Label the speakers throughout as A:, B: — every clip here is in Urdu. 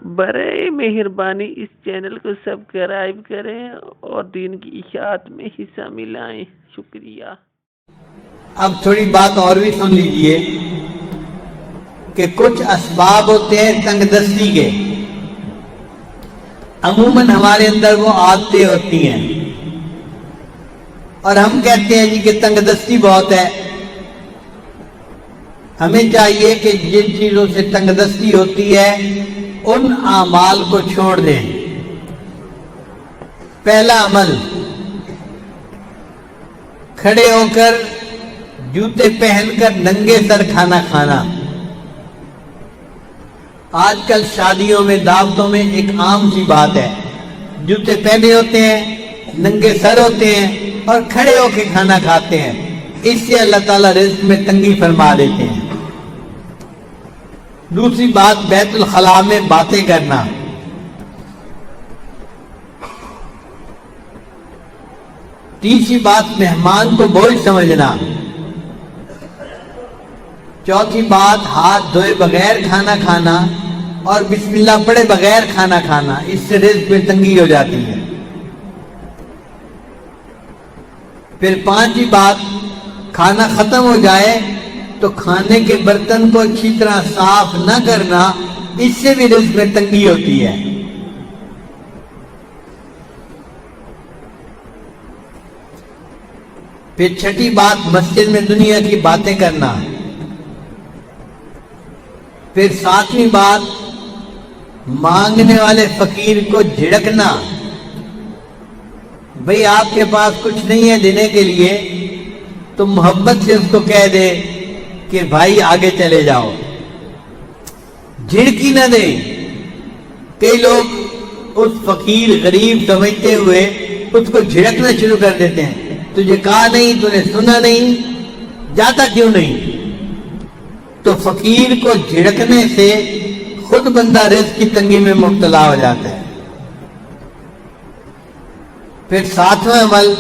A: برائے مہربانی اس چینل کو سبسکرائب کریں اور دین کی اشاعت میں حصہ ملائیں۔ شکریہ۔
B: اب تھوڑی بات اور بھی سن لیجئے کہ کچھ اسباب ہوتے ہیں تنگ دستی کے، عموماً ہمارے اندر وہ عادتیں ہوتی ہیں اور ہم کہتے ہیں جی کہ تنگ دستی بہت ہے۔ ہمیں چاہیے کہ جن چیزوں سے تنگ دستی ہوتی ہے ان اعمال کو چھوڑ دیں۔ پہلا عمل، کھڑے ہو کر جوتے پہن کر ننگے سر کھانا کھانا۔ آج کل شادیوں میں، دعوتوں میں ایک عام سی بات ہے، جوتے پہنے ہوتے ہیں، ننگے سر ہوتے ہیں اور کھڑے ہو کے کھانا کھاتے ہیں۔ اس سے اللہ تعالیٰ رزق میں تنگی فرما دیتے ہیں۔ دوسری بات، بیت الخلاء میں باتیں کرنا۔ تیسری بات، مہمان کو بوجھ سمجھنا۔ چوتھی بات، ہاتھ دھوئے بغیر کھانا کھانا اور بسم اللہ پڑھے بغیر کھانا کھانا، اس سے رزق میں تنگی ہو جاتی ہے۔ پھر پانچویں بات، کھانا ختم ہو جائے تو کھانے کے برتن کو اچھی طرح صاف نہ کرنا، اس سے بھی رزق میں تنگی ہوتی ہے۔ پھر چھٹی بات، مسجد میں دنیا کی باتیں کرنا۔ پھر ساتویں بات، مانگنے والے فقیر کو جھڑکنا۔ بھئی آپ کے پاس کچھ نہیں ہے دینے کے لیے تو محبت سے اس کو کہہ دے کہ بھائی آگے چلے جاؤ، جھڑکی نہ دے۔ کئی لوگ اس فقیر غریب سمجھتے ہوئے اس کو جھڑکنا شروع کر دیتے ہیں، تجھے کہا نہیں، تو نے سنا نہیں، جاتا کیوں نہیں؟ تو فقیر کو جھڑکنے سے خود بندہ رزق کی تنگی میں مبتلا ہو جاتا ہے۔ پھر ساتواں عمل،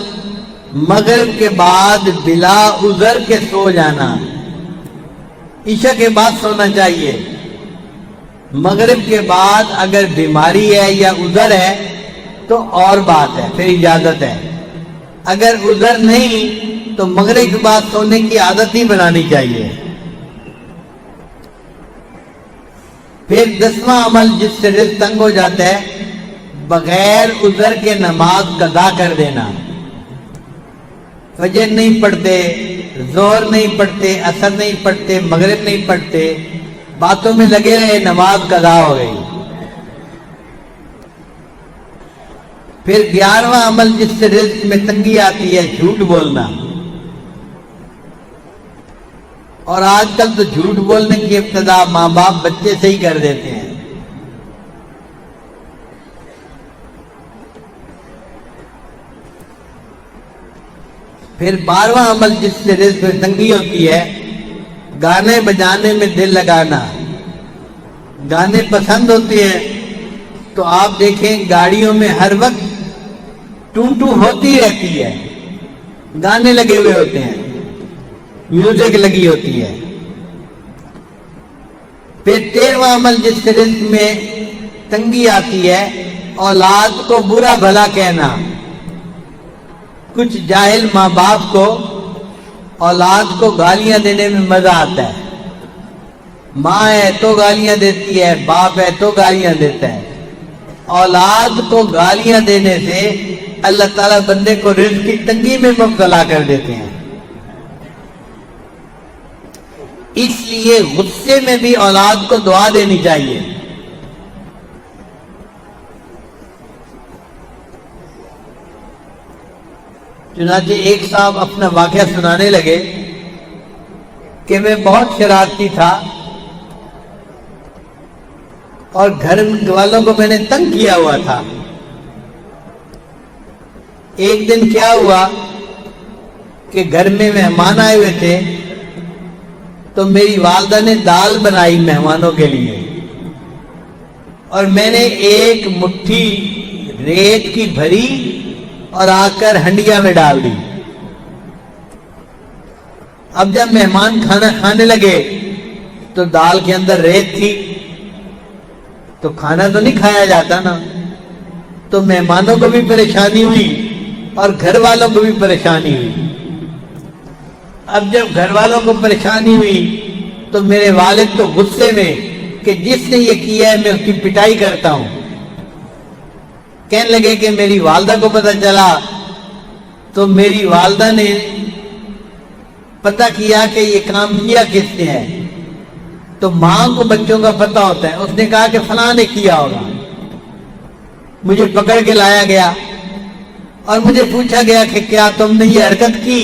B: مغرب کے بعد بلا عذر کے سو جانا۔ عشاء کے بعد سونا چاہیے، مغرب کے بعد اگر بیماری ہے یا عذر ہے تو اور بات ہے، پھر اجازت ہے۔ اگر عذر نہیں تو مغرب کے بعد سونے کی عادت ہی بنانی چاہیے۔ پھر 10واں عمل جس سے رزق تنگ ہو جاتا ہے، بغیر عذر کے نماز قضا کر دینا۔ فجر نہیں پڑھتے، ظہر نہیں پڑھتے، عصر نہیں پڑھتے، مغرب نہیں پڑھتے، باتوں میں لگے رہے، نماز قضا ہو گئی۔ پھر 11واں عمل جس سے رزق میں تنگی آتی ہے، جھوٹ بولنا۔ اور آج کل تو جھوٹ بولنے کی ابتدا ماں باپ بچے سے ہی کر دیتے ہیں۔ پھر 12واں عمل جس سے رزق میں تنگی ہوتی ہے، گانے بجانے میں دل لگانا۔ گانے پسند ہوتے ہیں تو آپ دیکھیں گاڑیوں میں ہر وقت ٹو ٹو ہوتی رہتی ہے، گانے لگے ہوئے ہوتے ہیں، میوزک لگی ہوتی ہے۔ پھر 13واں عمل جس سے رزق میں تنگی آتی ہے، اولاد کو برا بھلا کہنا۔ کچھ جاہل ماں باپ کو اولاد کو گالیاں دینے میں مزہ آتا ہے۔ ماں ہے تو گالیاں دیتی ہے، باپ ہے تو گالیاں دیتا ہے۔ اولاد کو گالیاں دینے سے اللہ تعالیٰ بندے کو رزق کی تنگی میں مبتلا کر دیتے ہیں۔ اس لیے غصے میں بھی اولاد کو دعا دینی چاہیے۔ چنانچہ ایک صاحب اپنا واقعہ سنانے لگے کہ میں بہت شرارتی تھا اور گھر والوں کو میں نے تنگ کیا ہوا تھا۔ ایک دن کیا ہوا کہ گھر میں مہمان آئے ہوئے تھے تو میری والدہ نے دال بنائی مہمانوں کے لیے، اور میں نے ایک مٹھی ریت کی بھری اور آ کر ہنڈیا میں ڈال دی۔ اب جب مہمان کھانا کھانے لگے تو دال کے اندر ریت تھی، تو کھانا تو نہیں کھایا جاتا نا، تو مہمانوں کو بھی پریشانی ہوئی اور گھر والوں کو بھی پریشانی ہوئی۔ اب جب گھر والوں کو پریشانی ہوئی تو میرے والد تو غصے میں کہ جس نے یہ کیا ہے میں اس کی پٹائی کرتا ہوں۔ کہنے لگے کہ میری والدہ کو پتہ چلا تو میری والدہ نے پتہ کیا کہ یہ کام کیا کس نے ہے، تو ماں کو بچوں کا پتہ ہوتا ہے، اس نے کہا کہ فلاں نے کیا ہوگا۔ مجھے پکڑ کے لایا گیا اور مجھے پوچھا گیا کہ کیا تم نے یہ حرکت کی،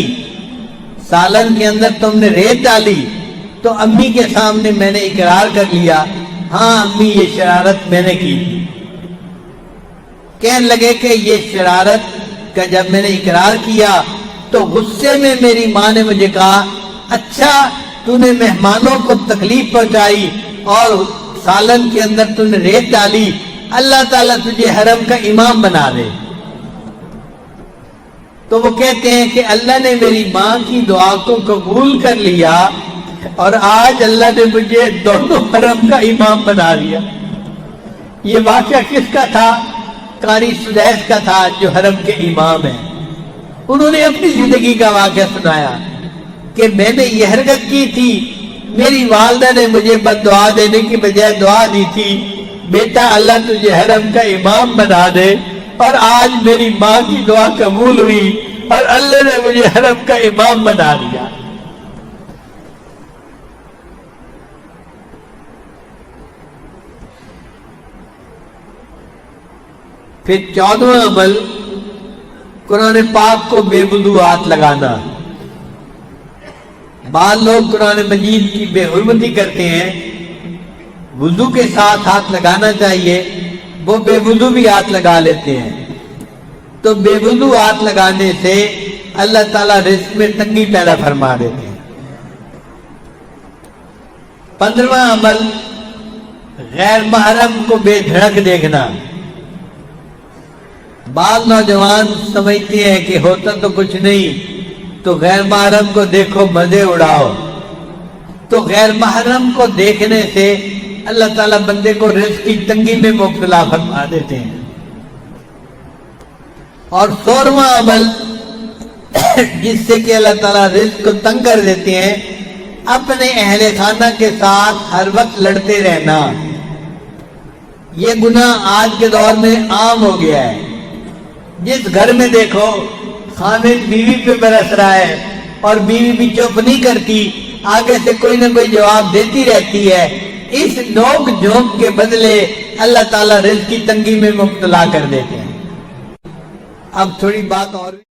B: سالن کے اندر تم نے ریت ڈالی؟ تو امی کے سامنے میں نے اقرار کر لیا، ہاں امی یہ شرارت میں نے کی۔ کہنے لگے کہ یہ شرارت کا جب میں نے اقرار کیا تو غصے میں میری ماں نے مجھے کہا، اچھا تو نے مہمانوں کو تکلیف پہنچائی اور سالن کے اندر تو نے ریت ڈالی، اللہ تعالیٰ تجھے حرم کا امام بنا دے۔ تو وہ کہتے ہیں کہ اللہ نے میری ماں کی دعا کو قبول کر لیا اور آج اللہ نے مجھے دونوں حرم کا امام بنا دیا۔ یہ واقعہ کس کا تھا؟ قاری سدیس کا تھا جو حرم کے امام ہیں۔ انہوں نے اپنی زندگی کا واقعہ سنایا کہ میں نے یہ حرکت کی تھی، میری والدہ نے مجھے بد دعا دینے کی بجائے دعا دی تھی، بیٹا اللہ تجھے حرم کا امام بنا دے، اور آج میری ماں کی دعا قبول ہوئی اور اللہ نے مجھے حرم کا امام بنا دیا۔ پھر 14واں عمل قرآن پاک کو بے وضو ہاتھ لگانا۔ بعض لوگ قرآن مجید کی بے حرمتی کرتے ہیں، وضو کے ساتھ ہاتھ لگانا چاہیے، وہ بے وضو بھی ہاتھ لگا لیتے ہیں۔ تو بے وضو ہاتھ لگانے سے اللہ تعالیٰ رزق میں تنگی پیدا فرما دیتے ہیں۔ 15واں عمل غیر محرم کو بے دھڑک دیکھنا۔ بعض نوجوان سمجھتے ہیں کہ ہوتا تو کچھ نہیں، تو غیر محرم کو دیکھو مزے اڑاؤ۔ تو غیر محرم کو دیکھنے سے اللہ تعالیٰ بندے کو رزق کی تنگی میں مبتلا فرما دیتے ہیں۔ اور 16واں عمل جس سے کہ اللہ تعالیٰ رزق کو تنگ کر دیتے ہیں، اپنے اہل خانہ کے ساتھ ہر وقت لڑتے رہنا۔ یہ گناہ آج کے دور میں عام ہو گیا ہے۔ جس گھر میں دیکھو خامد بیوی پہ برس رہا ہے اور بیوی بھی چپ نہیں کرتی، آگے سے کوئی نہ کوئی جواب دیتی رہتی ہے، اس نوک جھونک کے بدلے اللہ تعالیٰ رزق کی تنگی میں مبتلا کر دیتے ہیں۔ اب تھوڑی بات اور